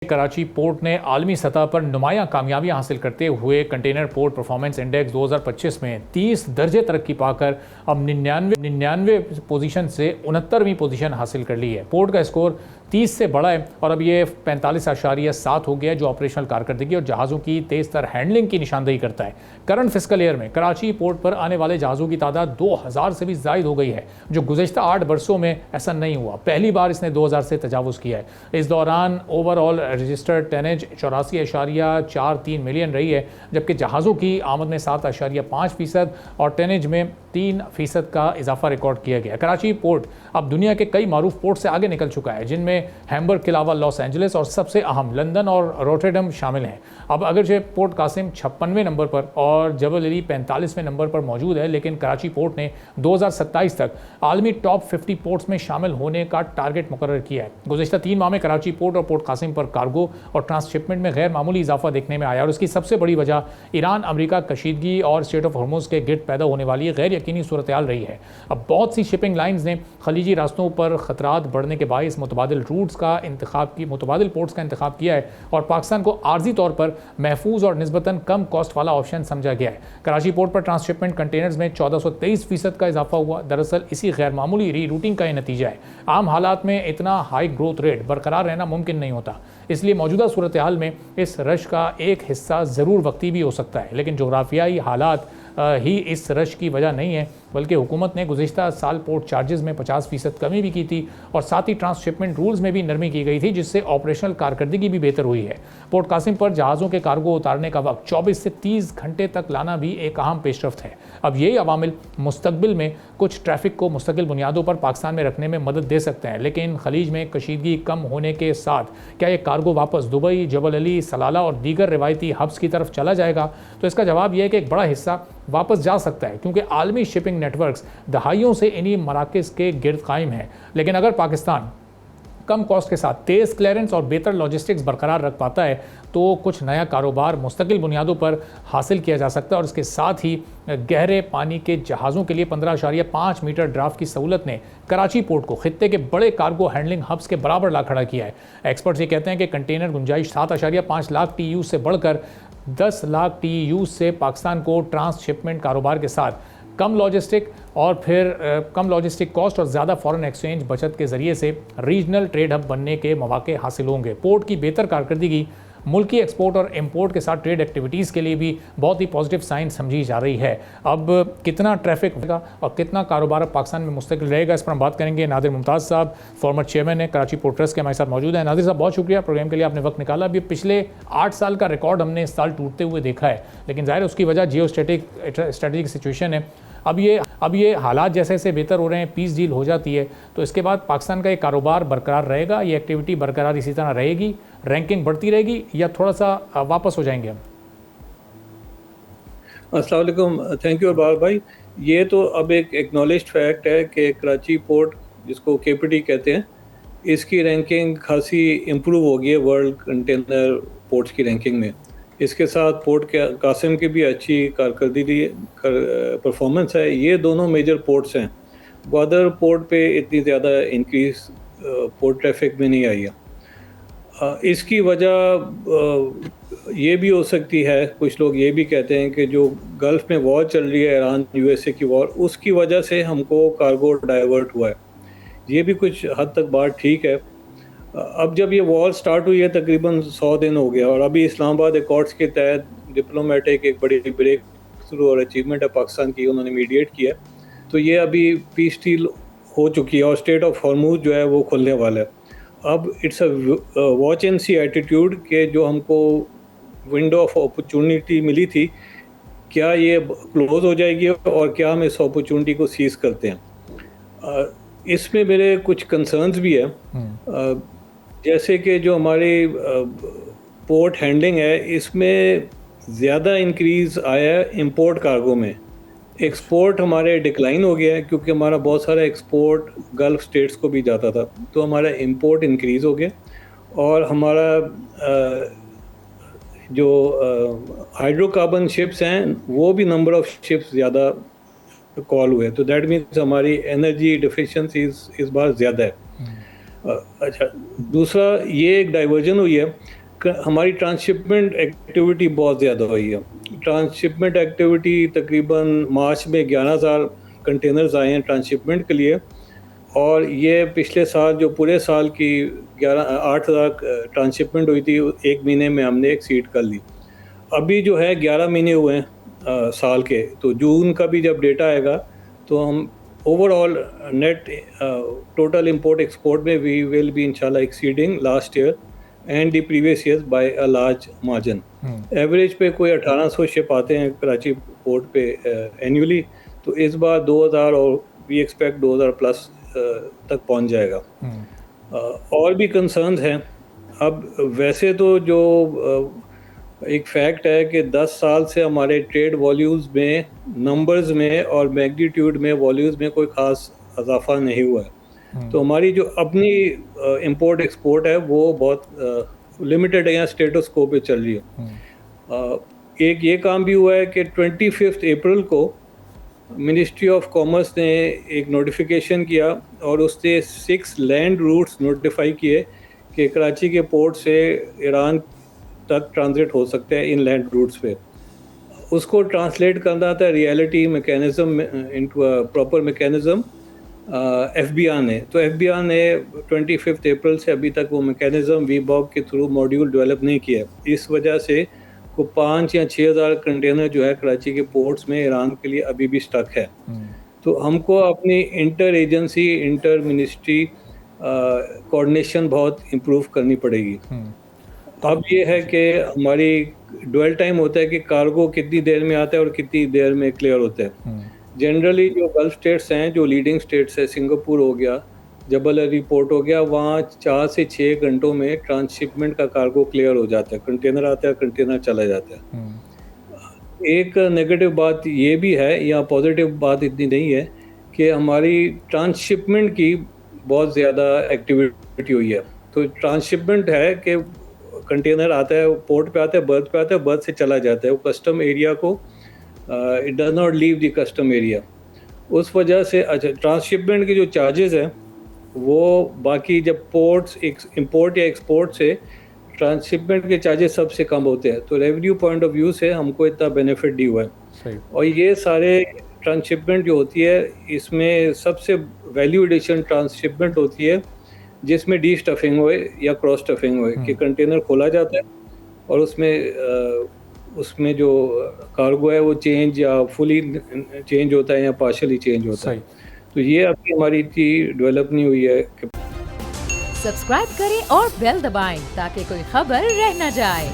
Karachi port ने आलमी सतह पर नुमायां कामयाबी हासिल करते हुए कंटेनर पोर्ट परफॉर्मेंस इंडेक्स 2025 में 30 दर्जे तरक्की पाकर अब 99 पोजीशन से 69वीं पोजीशन हासिल कर ली है। पोर्ट का स्कोर 30 से बड़ा है और अब ये 45.7 हो गया, जो ऑपरेशनल कारकर्दगी और जहाज़ों की तेज़ तर हैंडलिंग की निशानदेही करता है। करंट फिस्कल ईयर में कराची पोर्ट पर आने वाले जहाज़ों की तादाद 2000 से भी ज़ायद हो गई है, जो गुज़श्ता 8 बरसों में ऐसा नहीं हुआ। पहली बार इसने 2000 से तजावुज़ किया है। इस दौरान ओवरऑल रजिस्टर्ड टनेज 84.43 मिलियन रही है, जबकि जहाज़ों की आमद में 7.5% और टनेज में 3% का इजाफा रिकॉर्ड किया गया। कराची पोर्ट अब दुनिया के कई मारूफ पोर्ट से आगे निकल चुका है, जिनमें हैम्बर्ग के अलावा लॉस एंजलिस और सबसे अहम लंदन और रोटरडम शामिल हैं। अब अगरचे पोर्ट कासिम 56वें नंबर पर और जबल अली 45वें नंबर पर मौजूद है, लेकिन कराची पोर्ट ने 2027 तक आलमी टॉप 50 पोर्ट्स में शामिल होने का टारगेट मुकर्रर किया है। गुज़श्ता 3 माह में कराची पोर्ट और पोर्ट कासिम पर कार्गो और ट्रांसशिपमेंट में गैर मामूली इजाफा देखने में आया और इसकी सबसे बड़ी वजह ईरान अमेरिका कशीदगी और स्ट्रेट ऑफ हॉर्मुज़ के गिर्द पैदा होने वाली गैर यकीनी सूरत हाल रही है। अब बहुत सी शिपिंग लाइन्स ने खलीजी रास्तों पर खतरात बढ़ने के बायस मुतबादिल पोर्ट्स का इंतखाब किया है और पाकिस्तान को आर्जी तौर पर महफूज और निस्बतन कम कॉस्ट वाला ऑप्शन समझा गया है। कराची पोर्ट पर ट्रांसशिपमेंट कंटेनर्स में 1423% का इजाफा हुआ। दरअसल इसी गैर मामूली री रूटिंग का यह नतीजा है। आम हालात में इतना हाई ग्रोथ रेट बरकरार रहना मुमकिन नहीं होता, इसलिए मौजूदा सूरत हाल में इस रश का एक हिस्सा ज़रूर वक्ती भी हो सकता है, लेकिन जोग्राफियाई हालात ही इस रश की वजह नहीं है, बल्कि हुकूमत ने गुज़श्ता साल पोर्ट चार्जेस में 50% कमी भी की थी और साथ ही ट्रांसशिपमेंट रूल्स में भी नरमी की गई थी, जिससे ऑपरेशनल कारकर्दगी भी बेहतर हुई है। पोर्ट कासिम पर जहाज़ों के कार्गो उतारने का वक्त 24 से 30 घंटे तक लाना भी एक अहम पेशरफ्त है। अब यही अवामिल मुस्तकबिल में कुछ ट्रैफिक को मुस्तकिल बुनियादों पर पाकिस्तान में रखने में मदद दे सकते हैं, लेकिन खलीज में कशीदगी कम होने के साथ क्या ये कार्गो वापस दुबई, जबल अली, सलाला और दीगर रिवायती हब्स की तरफ चला जाएगा? तो इसका जवाब यह है कि एक बड़ा हिस्सा वापस जा सकता है, क्योंकि आलमी शिपिंग नेटवर्क्स दहाइयों से इन्हीं मराकज़ के गिर्द कायम हैं। लेकिन अगर पाकिस्तान कम कॉस्ट के साथ तेज़ क्लियरेंस और बेहतर लॉजिस्टिक्स बरकरार रख पाता है तो कुछ नया कारोबार मुस्तकिल बुनियादों पर हासिल किया जा सकता है और इसके साथ ही गहरे पानी के जहाज़ों के लिए 15.5 मीटर ड्राफ्ट की सहूलत ने कराची पोर्ट को खित्ते के बड़े कार्गो हैंडलिंग हब्स के बराबर ला खड़ा किया है। एक्सपर्ट्स ये कहते हैं कि कंटेनर गुंजाइश 7.5 लाख TEU से बढ़कर 10 लाख TEU से पाकिस्तान को ट्रांसशिपमेंट कारोबार के साथ कम लॉजिस्टिक कॉस्ट और ज़्यादा फॉरेन एक्सचेंज बचत के ज़रिए से रीजनल ट्रेड हब बनने के मौके हासिल होंगे। पोर्ट की बेहतर कारकर्दगी मुल्की एक्सपोर्ट और इंपोर्ट के साथ ट्रेड एक्टिविटीज़ के लिए भी बहुत ही पॉजिटिव साइन समझी जा रही है। अब कितना ट्रैफिक होगा और कितना कारोबार पाकिस्तान में मुस्तकिल रहेगा, इस पर हम बात करेंगे। नादिर मुमताज़ साहब, फॉर्मर चेयरमैन है कराची पोर्ट ट्रस्ट के, हमारे साथ मौजूद है। नादिर साहब, बहुत शुक्रिया प्रोग्राम के लिए, आपने वक्त निकाला। अभी पिछले 8 साल का रिकॉर्ड हमने इस साल टूटते हुए देखा है, लेकिन ज़ाहिर उसकी वजह जियो स्ट्रेटेजिक सिचुएशन है। अब ये हालात जैसे जैसे बेहतर हो रहे हैं, पीस डील हो जाती है, तो इसके बाद पाकिस्तान का ये कारोबार बरकरार रहेगा, ये एक्टिविटी बरकरार इसी तरह रहेगी, रैंकिंग बढ़ती रहेगी या थोड़ा सा वापस हो जाएंगे हम? अस्सलाम वालेकुम, थैंक यू अरबाज भाई। ये तो अब एक एक्नॉलेज्ड फैक्ट है कि कराची पोर्ट, जिसको KPT कहते हैं, इसकी रैंकिंग खासी इम्प्रूव हो गई है वर्ल्ड कंटेनर पोर्ट्स की रैंकिंग में। इसके साथ पोर्ट के कासिम की भी अच्छी कारकर्दगी परफॉर्मेंस है। ये दोनों मेजर पोर्ट्स हैं। ग्वादर पोर्ट पे इतनी ज़्यादा इंक्रीज पोर्ट ट्रैफिक में नहीं आई है। इसकी वजह ये भी हो सकती है, कुछ लोग ये भी कहते हैं कि जो गल्फ़ में वॉर चल रही है, ईरान USA की वॉर, उसकी वजह से हमको कार्गो डाइवर्ट हुआ है। ये भी कुछ हद तक बात ठीक है। अब जब ये वॉर स्टार्ट हुई है तकरीबन 100 दिन हो गया और अभी इस्लामाबाद एकॉर्ड्स के तहत डिप्लोमेटिक एक बड़ी ब्रेक थ्रू और अचीवमेंट है पाकिस्तान की, उन्होंने मीडिएट किया, तो ये अभी पीस डील हो चुकी है और स्ट्रेट ऑफ हॉर्मुज़ जो है वो खुलने वाला है। अब it's a watch and see attitude के जो हमको विंडो ऑफ अपॉर्चुनिटी मिली थी, क्या ये क्लोज हो जाएगी और क्या हम इस अपॉर्चुनिटी को सीज करते हैं? इसमें मेरे कुछ कंसर्न्स भी है। जैसे कि जो हमारी पोर्ट हैंडलिंग है, इसमें ज़्यादा इंक्रीज़ आया है इंपोर्ट कार्गो में। एक्सपोर्ट हमारे डिक्लाइन हो गया है क्योंकि हमारा बहुत सारा एक्सपोर्ट गल्फ़ स्टेट्स को भी जाता था, तो हमारा इंपोर्ट इंक्रीज़ हो गया और हमारा जो हाइड्रोकार्बन शिप्स हैं वो भी नंबर ऑफ़ शिप्स ज़्यादा कॉल हुए, तो दैट मीन्स हमारी एनर्जी डिफिशिएंसी इस बार ज़्यादा है। अच्छा, दूसरा ये एक डाइवर्जन हुई है, हमारी ट्रांसशिपमेंट एक्टिविटी बहुत ज़्यादा हुई है। ट्रांसशिपमेंट एक्टिविटी तकरीबन मार्च में 11,000 कंटेनर्स आए हैं ट्रांसशिपमेंट के लिए, और ये पिछले साल जो पूरे साल की 8,000 ट्रांसशिपमेंट हुई थी, एक महीने में हमने एक्सीड कर ली। अभी जो है 11 महीने हुए हैं साल के, तो जून का भी जब डेटा आएगा तो हम overall net total import export में वी विल बी इंशाल्लाह exceeding last year and the previous years bye a large margin. Average पे कोई 1800 शिप आते हैं कराची पोर्ट पे एनुअली, तो इस बार 2000 और वी एक्सपेक्ट 2000 प्लस तक पहुंच जाएगा। और भी कंसर्न हैं। अब वैसे तो जो एक फैक्ट है कि 10 साल से हमारे ट्रेड वॉल्यूम्स में, नंबर्स में और मैग्नीट्यूड में, वॉल्यूम्स में कोई ख़ास इजाफा नहीं हुआ है। तो हमारी जो अपनी इंपोर्ट एक्सपोर्ट है वो बहुत लिमिटेड है या स्टेटस को पे चल रही है। एक ये काम भी हुआ है कि 25 अप्रैल को मिनिस्ट्री ऑफ कॉमर्स ने एक नोटिफिकेशन किया और उससे 6 लैंड रूट्स नोटिफाई किए कि कराची के पोर्ट से ईरान तक ट्रांजिट हो सकते हैं इन लैंड रूट्स पे। उसको ट्रांसलेट करना था reality mechanism into a proper mechanism FBR ने। तो एफबीआर ने 25 अप्रैल से अभी तक वो मैकेनिज्म वीबॉक के थ्रू मॉड्यूल डेवलप नहीं किया। इस वजह से को 5 या 6,000 कंटेनर जो है कराची के पोर्ट्स में ईरान के लिए अभी भी स्टक है। तो हमको अपनी inter agency, inter ministry coordination बहुत इम्प्रूव करनी पड़ेगी। अब ये है कि हमारी ड्वेल टाइम होता है कि कार्गो कितनी देर में आता है और कितनी देर में क्लियर होता है। जनरली जो गल्फ स्टेट्स हैं, जो लीडिंग स्टेट्स है, सिंगापुर हो गया, जबल अली पोर्ट हो गया, वहाँ 4 से 6 घंटों में ट्रांसशिपमेंट का कार्गो क्लियर हो जाता है, कंटेनर आता है, कंटेनर चला जाता है। एक नेगेटिव बात ये भी है, या पॉजिटिव बात इतनी नहीं है, कि हमारी ट्रांसशिपमेंट की बहुत ज़्यादा एक्टिविटी हुई है। तो ट्रांसशिपमेंट है कि कंटेनर आता है, पोर्ट पे आता है, बर्थ पे आता है, बर्थ से चला जाता है, वो कस्टम एरिया को it does not leave the custom area. उस वजह से अच्छा, ट्रांसशिपमेंट के जो चार्जेस हैं वो बाकी जब पोर्ट्स इंपोर्ट या एक्सपोर्ट से ट्रांसशिपमेंट के चार्जेस सबसे कम होते हैं, तो रेवेन्यू पॉइंट ऑफ व्यू से हमको इतना बेनिफिट नहीं हुआ है। और ये सारे ट्रांसशिपमेंट जो होती है, इसमें सबसे वैल्यू एडिशन ट्रांसशिपमेंट होती है जिसमें डी स्टफिंग होए या क्रॉस स्टफिंग होए, कि कंटेनर खोला जाता है और उसमें जो कार्गो है वो चेंज या फुली चेंज होता है या पार्शली चेंज होता है। तो ये अभी हमारी चीज डेवलप नहीं हुई है। सब्सक्राइब करें और बेल दबाएं ताकि कोई खबर रह न जाए।